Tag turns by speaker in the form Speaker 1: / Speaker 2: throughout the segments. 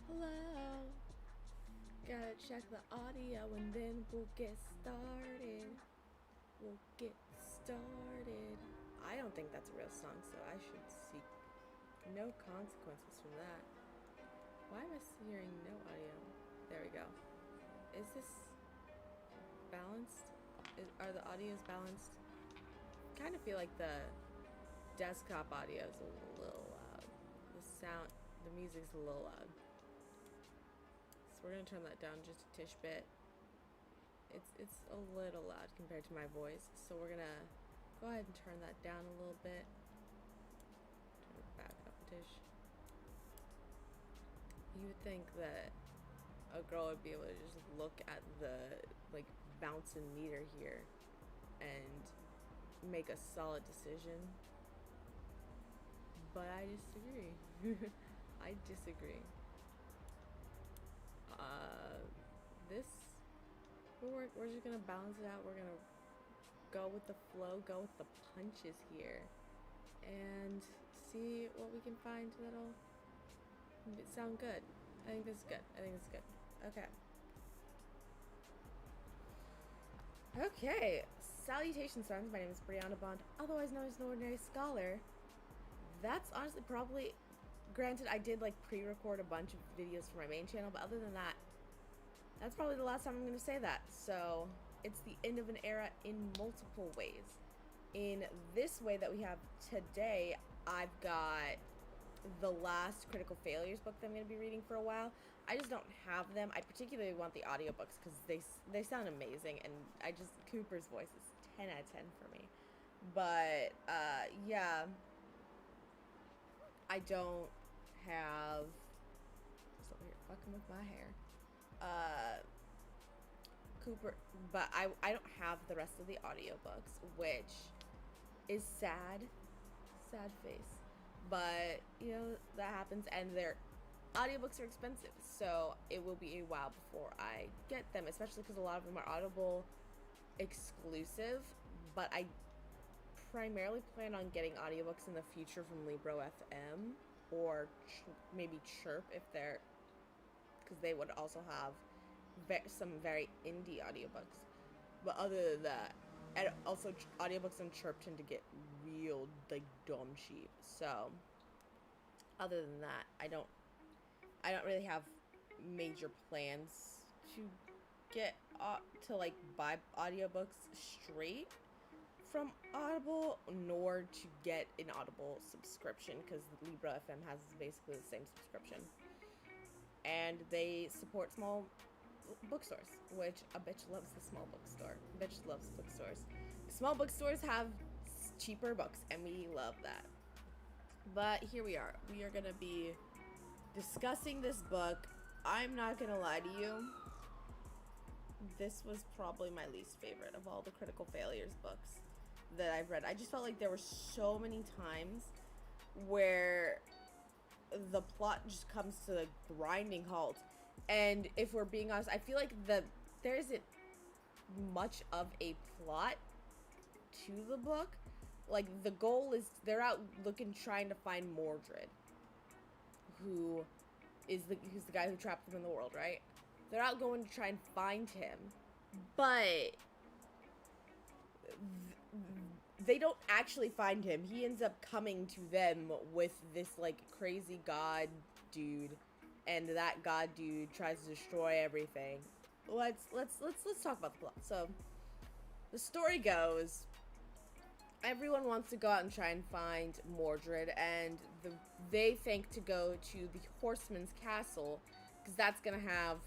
Speaker 1: Hello. Gotta check the audio and then we'll get started. We'll get started. I don't think that's a real song, so I should seek no consequences from that. Why am I hearing no audio? There we go. Is this balanced? Are the audios balanced? I kind of feel like the desktop audio is a little loud. The music's a little loud. So we're gonna turn that down just a tish bit. It's a little loud compared to my voice, so we're gonna go ahead and turn that down a little bit. Turn it back up a tish. You would think that a girl would be able to just look at the bouncing meter here and make a solid decision, but I disagree. I disagree. This we're just gonna balance it out. We're gonna go with the flow, go with the punches here, and see what we can find that'll sound good. I think this is good. Okay. Okay. Salutations, friends. My name is Brianna Bond, otherwise known as an ordinary scholar. That's honestly probably, granted, I did pre-record a bunch of videos for my main channel, but other than that, that's probably the last time I'm going to say that. So it's the end of an era in multiple ways. In this way that we have today, I've got the last Critical Failures book that I'm going to be reading for a while. I just don't have them. I particularly want the audiobooks because they sound amazing, and Cooper's voice is 10 out of 10 for me. But yeah, I don't have, just over here fucking with my hair. Cooper, but I don't have the rest of the audiobooks, which is sad face, but that happens, and their audiobooks are expensive, so it will be a while before I get them, especially because a lot of them are Audible exclusive. But I primarily plan on getting audiobooks in the future from Libro FM or maybe Chirp, because they would also have some very indie audiobooks. But other than that, and also audiobooks on Chirp tend to get real dumb cheap. So other than that, I don't really have major plans to get to buy audiobooks straight from Audible, nor to get an Audible subscription, because Libra FM has basically the same subscription, and they support small bookstores, which a bitch loves the small bookstore. Bitch loves bookstores. Small bookstores have cheaper books, and we love that. But here we are. We are gonna be discussing this book. I'm not gonna lie to you. This was probably my least favorite of all the Critical Failures books that I've read. I just felt like there were so many times where the plot just comes to a grinding halt. And if we're being honest, I feel like there isn't much of a plot to the book. The goal is they're out trying to find Mordred, who's the guy who trapped them in the world, right? They're out going to try and find him, but they don't actually find him. He ends up coming to them with this crazy god dude, and that god dude tries to destroy everything. Let's talk about the plot. So the story goes, everyone wants to go out and try and find Mordred, and they think to go to the Horseman's Castle, because that's gonna have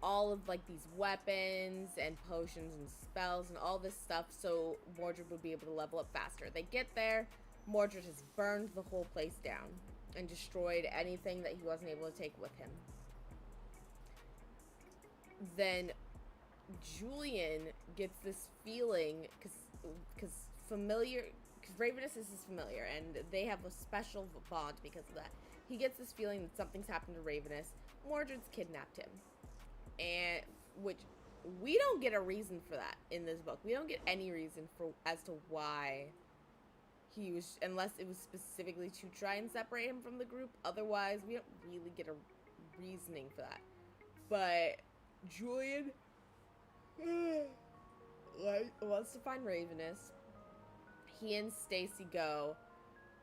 Speaker 1: all of these weapons and potions and spells and all this stuff, so Mordred would be able to level up faster. They get there, Mordred has burned the whole place down and destroyed anything that he wasn't able to take with him. Then Julian gets this feeling, because Ravenous is his familiar, and they have a special bond because of that. He gets this feeling that something's happened to Ravenous. Mordred's kidnapped him, and which we don't get a reason for that in this book. We don't get any reason as to why he was, unless it was specifically to try and separate him from the group. Otherwise, we don't really get a reasoning for that. But Julian wants to find Ravenous. He and Stacy go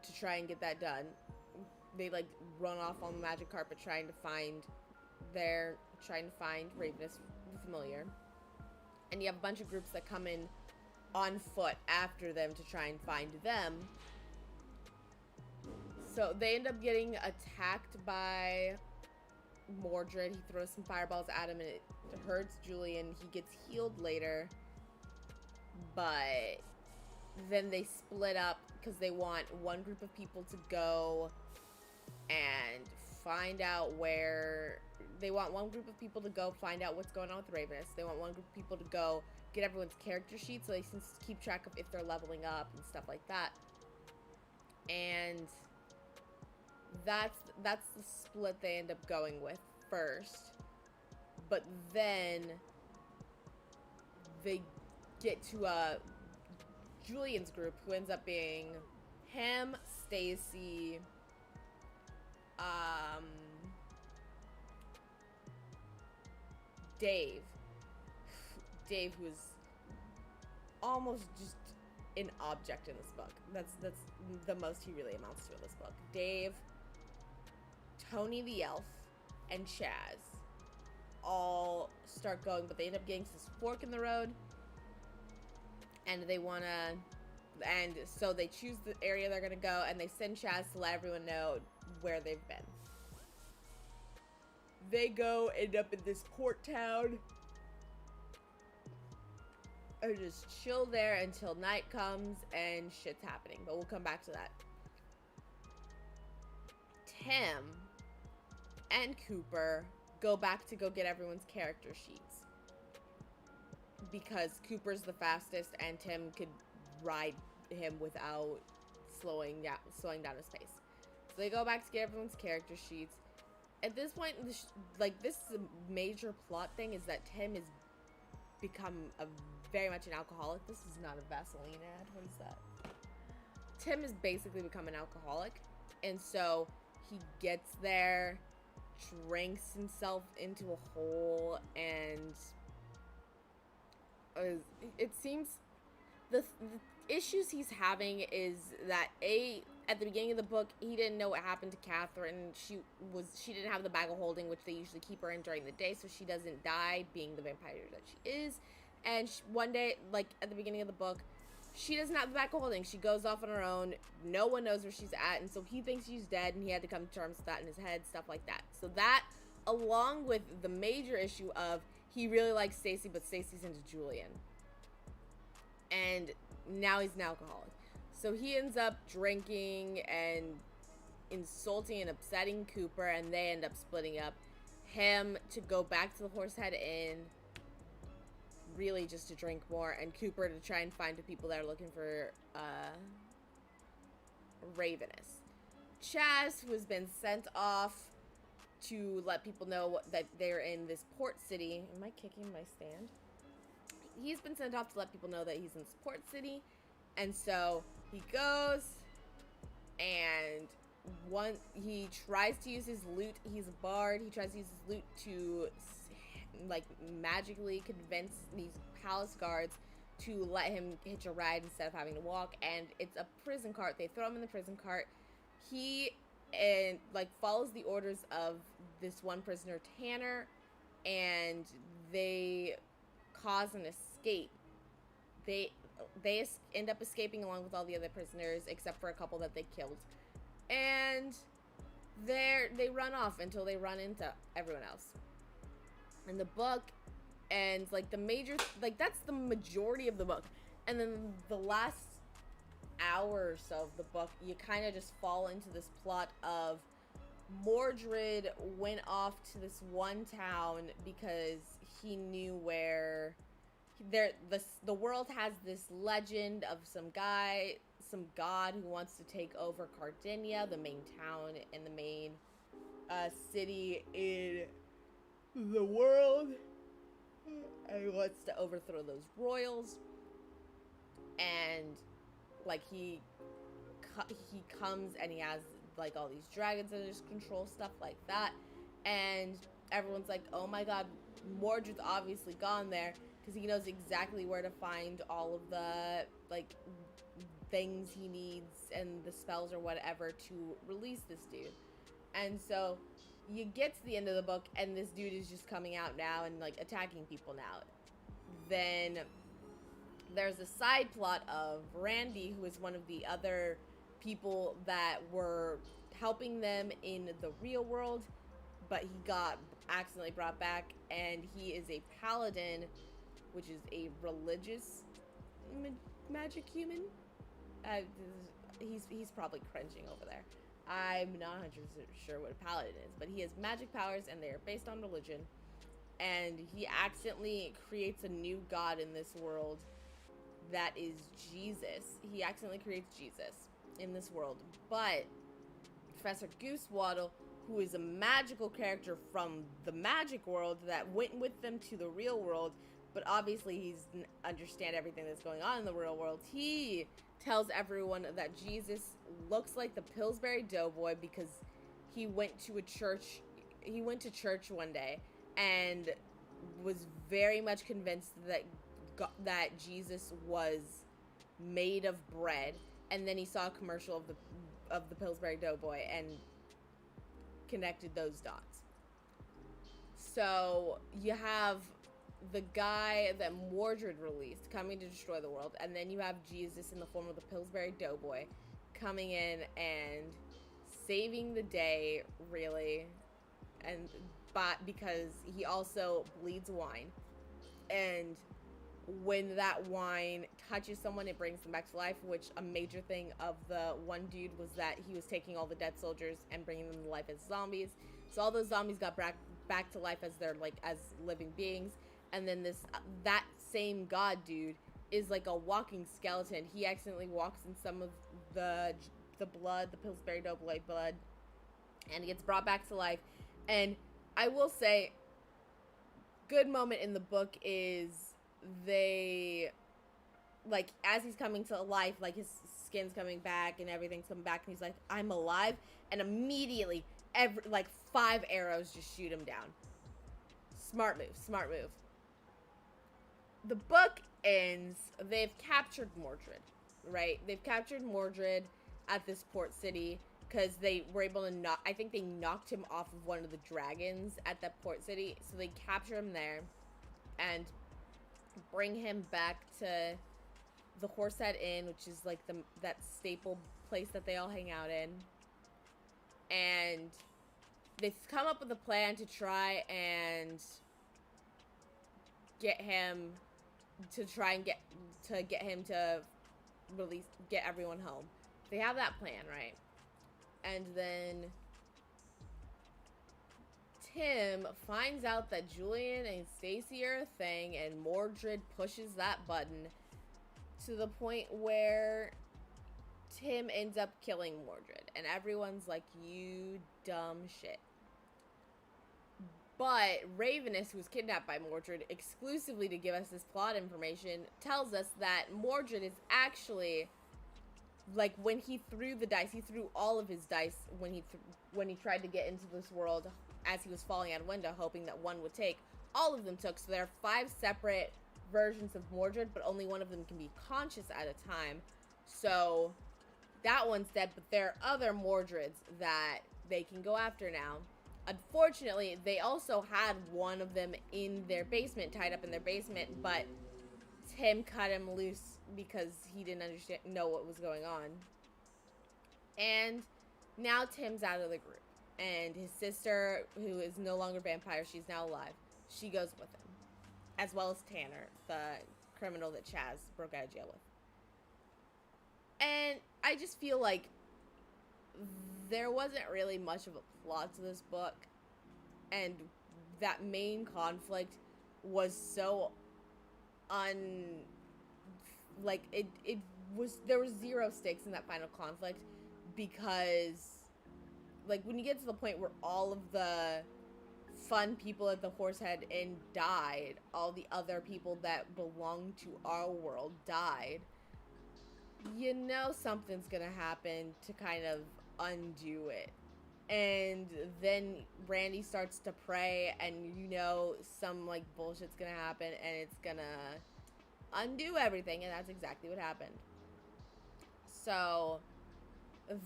Speaker 1: to try and get that done. They like run off on the magic carpet trying to find Ravenous the Familiar. And you have a bunch of groups that come in on foot after them to try and find them. So they end up getting attacked by Mordred. He throws some fireballs at him and it hurts Julian. He gets healed later. But then they split up because they want one group of people to go and find out where... They want one group of people to go find out what's going on with Ravenous. They want one group of people to go get everyone's character sheet so they can keep track of if they're leveling up and stuff like that. And that's the split they end up going with first. But then they get to Julian's group, who ends up being him, Stacy, Dave, who is almost just an object in this book. That's the most he really amounts to in this book. Dave, Tony the elf, and Chaz all start going, but they end up getting to this fork in the road, and so they choose the area they're gonna go, and they send Chaz to let everyone know where they've been. They go, end up in this port town, and just chill there until night comes and shit's happening. But we'll come back to that. Tim and Cooper go back to go get everyone's character sheets, because Cooper's the fastest and Tim could ride him without slowing down his pace. So they go back to get everyone's character sheets. At this point, this is a major plot thing, is that Tim has become very much an alcoholic. This is not a Vaseline ad. What is that? Tim has basically become an alcoholic. And so he gets there, drinks himself into a hole, and it seems the issues he's having is that at the beginning of the book, he didn't know what happened to Catherine. She didn't have the bag of holding, which they usually keep her in during the day, so she doesn't die, being the vampire that she is. And one day, like at the beginning of the book, she doesn't have the bag of holding. She goes off on her own. No one knows where she's at, and so he thinks she's dead, and he had to come to terms with that in his head, stuff like that. So that, along with the major issue of he really likes Stacy, but Stacy's into Julian. And now he's an alcoholic. So he ends up drinking and insulting and upsetting Cooper, and they end up splitting up. Him to go back to the Horsehead Inn, really just to drink more, and Cooper to try and find the people that are looking for Ravenous. Chaz, who has been sent off to let people know that they're in this port city. Am I kicking my stand? He's been sent off to let people know that he's in this port city. And so he goes, and he tries to use his loot. He's a bard. He tries to use his loot to like magically convince these palace guards to let him hitch a ride instead of having to walk. And it's a prison cart. They throw him in the prison cart. He follows the orders of this one prisoner, Tanner, and they cause an escape. They end up escaping along with all the other prisoners, except for a couple that they killed. And they run off until they run into everyone else. And the book ends, that's the majority of the book. And then the last hour or so of the book, you kind of just fall into this plot of Mordred went off to this one town because he knew where the world has this legend of some god who wants to take over Cardinia, the main town and the main city in the world, and he wants to overthrow those royals. And he comes and he has all these dragons under his control, stuff like that. And everyone's like, oh my god, Mordred's obviously gone there because he knows exactly where to find all of the, like, things he needs and the spells or whatever to release this dude. And so you get to the end of the book and this dude is just coming out now and, like, attacking people now. Then there's a side plot of Randy, who is one of the other people that were helping them in the real world, but he got accidentally brought back, and he is a paladin, which is a religious magic human. He's probably cringing over there. I'm not 100% sure what a paladin is, but he has magic powers, and they are based on religion. And he accidentally creates a new god in this world that is Jesus. He accidentally creates Jesus in this world. But Professor Goosewaddle, who is a magical character from the magic world that went with them to the real world, but obviously he doesn't understand everything that's going on in the real world, he tells everyone that Jesus looks like the Pillsbury Doughboy because he went to church one day and was very much convinced that Jesus was made of bread, and then he saw a commercial of the Pillsbury Doughboy and connected those dots. So you have the guy that Mordred released coming to destroy the world, and then you have Jesus in the form of the Pillsbury Doughboy coming in and saving the day, really, but because he also bleeds wine, and when that wine touches someone, it brings them back to life, which a major thing of the one dude was that he was taking all the dead soldiers and bringing them to life as zombies. So all those zombies got back to life as as living beings. And then that same god dude is like a walking skeleton. He accidentally walks in some of the blood, the Pillsbury Doughboy blood, and he gets brought back to life. And I will say, good moment in the book is they, like, as he's coming to life, like, his skin's coming back and everything's coming back, and he's like, I'm alive, and immediately 5 arrows just shoot him down. Smart move. The book ends, they've captured Mordred, right? They've captured Mordred at this port city because they were able to I think they knocked him off of one of the dragons at that port city, so they capture him there and bring him back to the Horsehead Inn, which is like that staple place that they all hang out in. And they've come up with a plan to try and get him to get everyone home. They have that plan, right? And then Tim finds out that Julian and Stacy are a thing, and Mordred pushes that button to the point where Tim ends up killing Mordred, and everyone's like, you dumb shit. But Ravenous, who was kidnapped by Mordred exclusively to give us this plot information, tells us that Mordred is actually, like, when he threw the dice, he threw all of his dice when he tried to get into this world as he was falling out a window, hoping that one would take. All of them took, so there are 5 separate versions of Mordred, but only one of them can be conscious at a time. So that one's dead, but there are other Mordreds that they can go after now. Unfortunately, they also had one of them in their basement, tied up in their basement, but Tim cut him loose because he didn't know what was going on. And now Tim's out of the group, and his sister, who is no longer vampire, she's now alive, she goes with him, as well as Tanner, the criminal that Chaz broke out of jail with. And I just feel like there wasn't really much of a plot to this book, and that main conflict was so there was 0 stakes in that final conflict, because, like, when you get to the point where all of the fun people at the Horsehead Inn died, all the other people that belonged to our world died, you know something's gonna happen to kind of undo it. And then Randy starts to pray, and some like bullshit's gonna happen, and it's gonna undo everything, and that's exactly what happened. So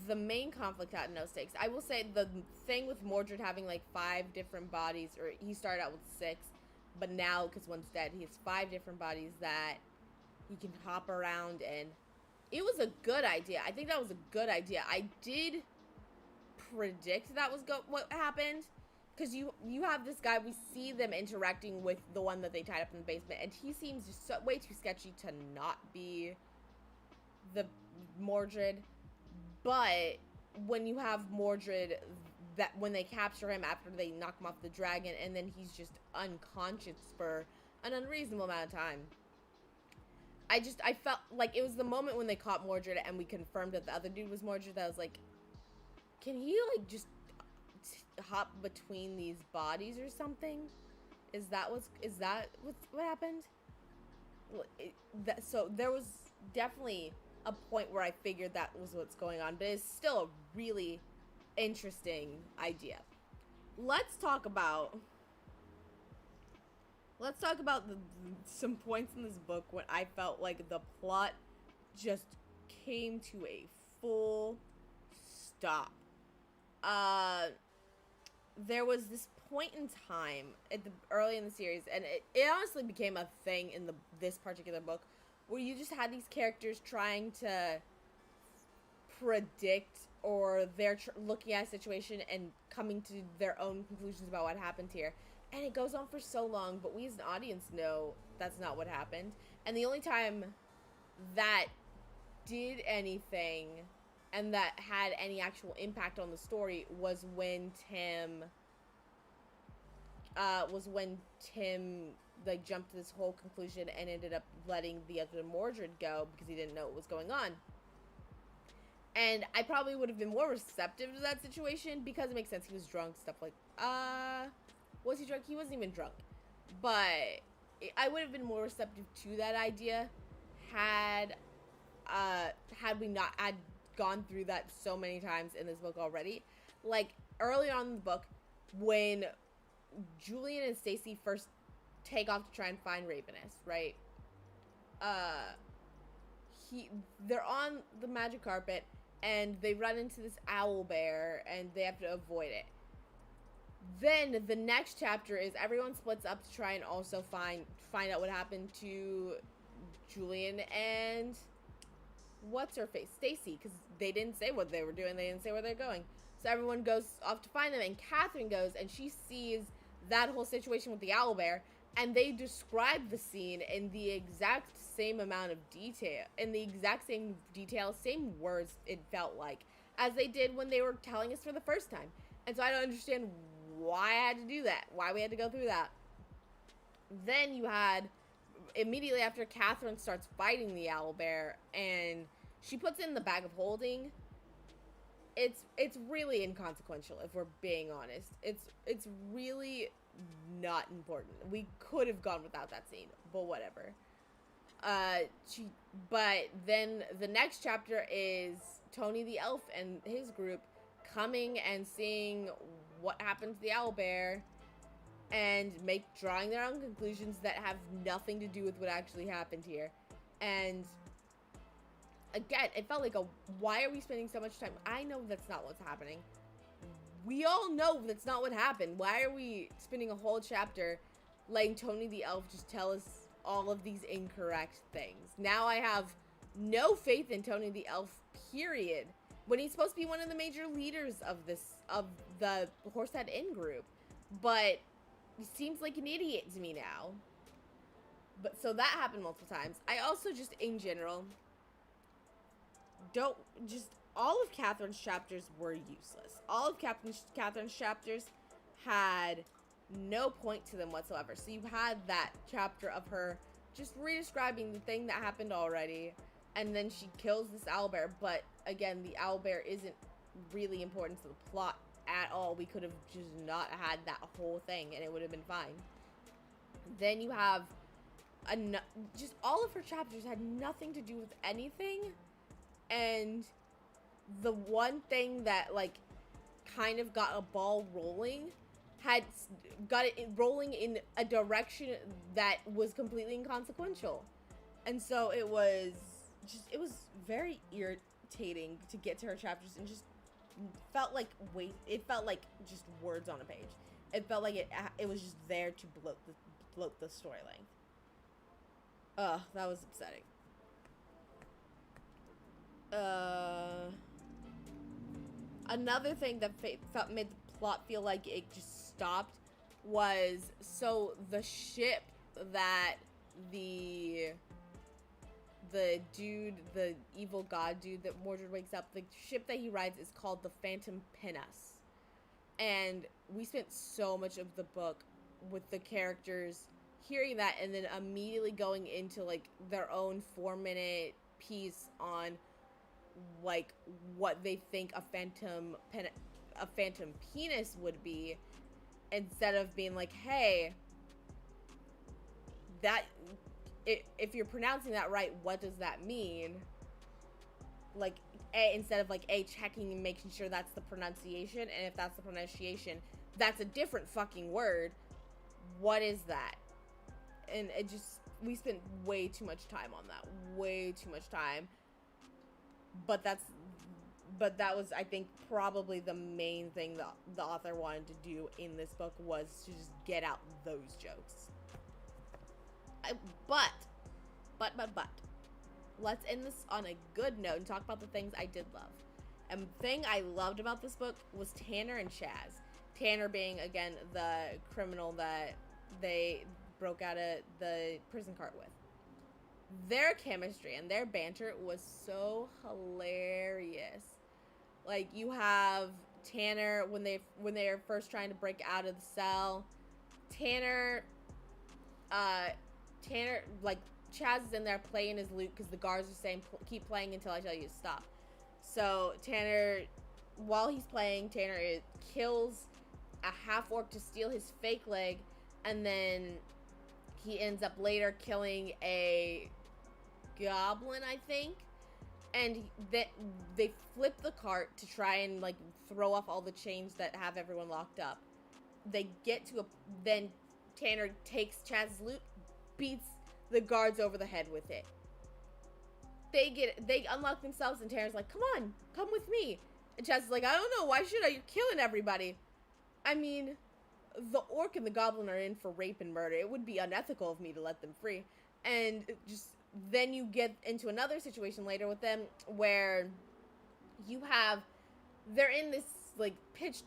Speaker 1: the main conflict had no stakes. I will say the thing with Mordred having like 5 different bodies, or he started out with 6, but now because one's dead, he has 5 different bodies that he can hop around in. It was a good idea. I think that was a good idea. I did predict that was what happened, because you have this guy, we see them interacting with the one that they tied up in the basement, and he seems just way too sketchy to not be the Mordred. But when you have Mordred, that when they capture him after they knock him off the dragon, and then he's just unconscious for an unreasonable amount of time, I felt like it was the moment when they caught Mordred and we confirmed that the other dude was Mordred, that I was like, can he like just hop between these bodies or something? Is that what happened? So there was definitely a point where I figured that was what's going on, but it's still a really interesting idea. Let's talk about some points in this book when I felt like the plot just came to a full stop. There was this point in time early in the series, and it honestly became a thing in this particular book, where you just had these characters trying to predict, or they're looking at a situation and coming to their own conclusions about what happened here. And it goes on for so long, but we as an audience know that's not what happened. And the only time that did anything and that had any actual impact on the story was when Tim like jumped to this whole conclusion and ended up letting the other Mordred go because he didn't know what was going on. And I probably would have been more receptive to that situation because it makes sense. He was drunk, stuff like, was he drunk? He wasn't even drunk. But I would have been more receptive to that idea had we not had gone through that so many times in this book already. Like, early on in the book, when Julian and Stacy first take off to try and find Ravenous, right? They're on the magic carpet, and they run into this owl bear, and they have to avoid it. Then the next chapter is everyone splits up to try and also find out what happened to Julian and what's her face, Stacy, because they didn't say what they were doing. They didn't say where they're going. So everyone goes off to find them, and Catherine goes, and she sees that whole situation with the owlbear, and they describe the scene in the exact same amount of detail, same words, it felt like, as they did when they were telling us for the first time. And so I don't understand why I had to do that, why we had to go through that. Then you had, immediately after, Catherine starts fighting the owlbear, and she puts it in the bag of holding. It's really inconsequential, if we're being honest. It's really not important. We could have gone without that scene, but whatever. But then the next chapter is Tony the elf and his group coming and seeing what happened to the owlbear and drawing their own conclusions that have nothing to do with what actually happened here. And again, it felt like why are we spending so much time? I know that's not what's happening. We all know that's not what happened. Why are we spending a whole chapter letting Tony the elf just tell us all of these incorrect things? Now I have no faith in Tony the elf, period, when he's supposed to be one of the major leaders of the Horsehead Inn group. But he seems like an idiot to me now. But so that happened multiple times. I also just, in general, all of Catherine's chapters were useless. All of Catherine's chapters had no point to them whatsoever. So you had that chapter of her just re-describing the thing that happened already, and then she kills this owlbear. But again, the owlbear isn't really important to the plot at all. We could have just not had that whole thing, and it would have been fine. Then you have just all of her chapters had nothing to do with anything. And the one thing that, like, kind of got a ball rolling, had got it rolling in a direction that was completely inconsequential. And so it was very irritating to get to her chapters, and just felt like it felt like just words on a page. It felt like it was just there to bloat the story length. Ugh, that was upsetting. Another thing that made the plot feel like it just stopped was, so the ship that the dude, the evil god dude that Mordred wakes up, the ship that he rides is called the Phantom Pinas. And we spent so much of the book with the characters hearing that and then immediately going into like their own 4-minute piece on like what they think a phantom penis would be, instead of being like, hey, that if you're pronouncing that right, what does that mean? Like, instead of like checking and making sure that's the pronunciation, and if that's the pronunciation, that's a different fucking word. What is that? And it just, we spent way too much time on that. Way too much time. But that was, I think, probably the main thing that the author wanted to do in this book, was to just get out those jokes. But, let's end this on a good note and talk about the things I did love. And the thing I loved about this book was Tanner and Chaz. Tanner being, again, the criminal that they broke out of the prison cart with. Their chemistry and their banter was so hilarious. Like, you have Tanner when they're first trying to break out of the cell. Tanner, like, Chaz is in there playing his lute because the guards are saying, keep playing until I tell you to stop. So Tanner, while he's playing, Tanner kills a half-orc to steal his fake leg, and then he ends up later killing a goblin, I think. And they flip the cart to try and like throw off all the chains that have everyone locked up. They get to then Tanner takes Chaz's loot, beats the guards over the head with it. They unlock themselves, and Tanner's like, come on, come with me. And Chaz is like, I don't know, why should I? You're killing everybody. I mean, the orc and the goblin are in for rape and murder. It would be unethical of me to let them free. And just then you get into another situation later with them where they're in this like pitch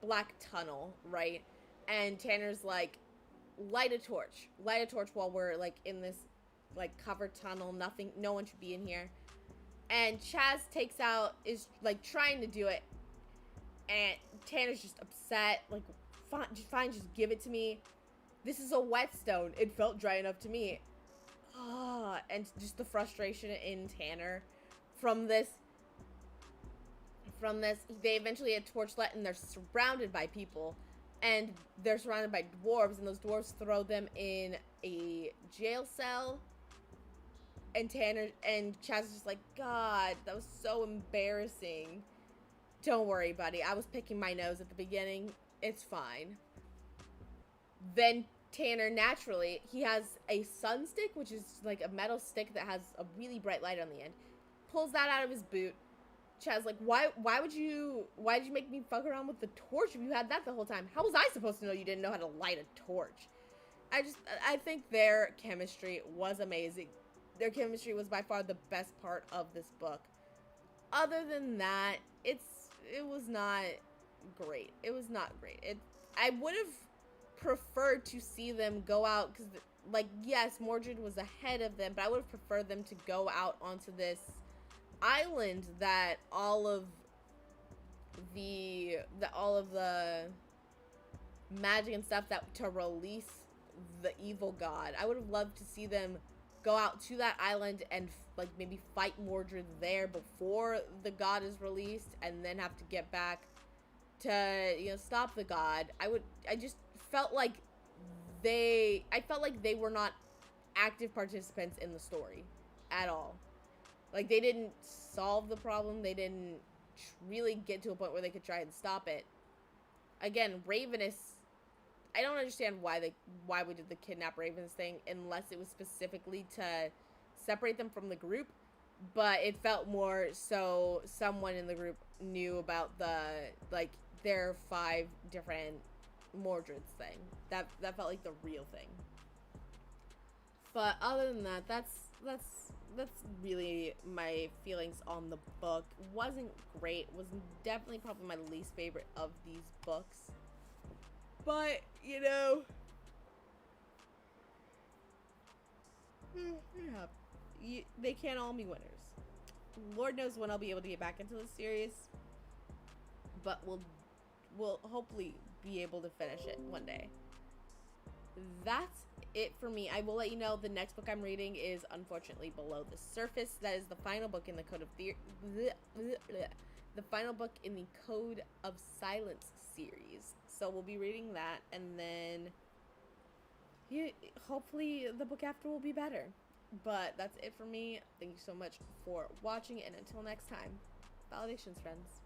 Speaker 1: black tunnel, right? And Tanner's like, light a torch while we're like in this like covered tunnel. No one should be in here. And Chaz is like trying to do it, and Tanner's just upset, like, fine, just give it to me. This is a whetstone. It felt dry enough to me. And just the frustration in Tanner from this. They eventually get torchlit, and they're surrounded by people. And they're surrounded by dwarves, and those dwarves throw them in a jail cell. And Chaz is just like, God, that was so embarrassing. Don't worry, buddy. I was picking my nose at the beginning. It's fine. Then Tanner, naturally, he has a sun stick, which is like a metal stick that has a really bright light on the end. Pulls that out of his boot. Chaz like, why did you make me fuck around with the torch if you had that the whole time? How was I supposed to know you didn't know how to light a torch? I think their chemistry was amazing. Their chemistry was by far the best part of this book. Other than that, it was not great. It was not great. I would have preferred to see them go out, because, like, yes, Mordred was ahead of them, but I would have preferred them to go out onto this island that all of the magic and stuff to release the evil god. I would have loved to see them go out to that island and like maybe fight Mordred there before the god is released, and then have to get back to, you know, stop the god. I just felt like they were not active participants in the story at all. Like, they didn't solve the problem. They didn't really get to a point where they could try and stop it. Again, Ravenous, I don't understand why we did the kidnap Ravens thing unless it was specifically to separate them from the group, but it felt more so someone in the group knew about their 5 different Mordreds thing. That felt like the real thing. But other than that, that's really my feelings on the book. Wasn't great. Was definitely probably my least favorite of these books. But, they can't all be winners. Lord knows when I'll be able to get back into the series, but we'll hopefully be able to finish it one day. That's it for me. I will let you know the next book I'm reading is unfortunately Below the Surface. That is the final book in the the final book in the Code of Silence series. So we'll be reading that, and then hopefully the book after will be better. But that's it for me. Thank you so much for watching, and until next time, validations, friends.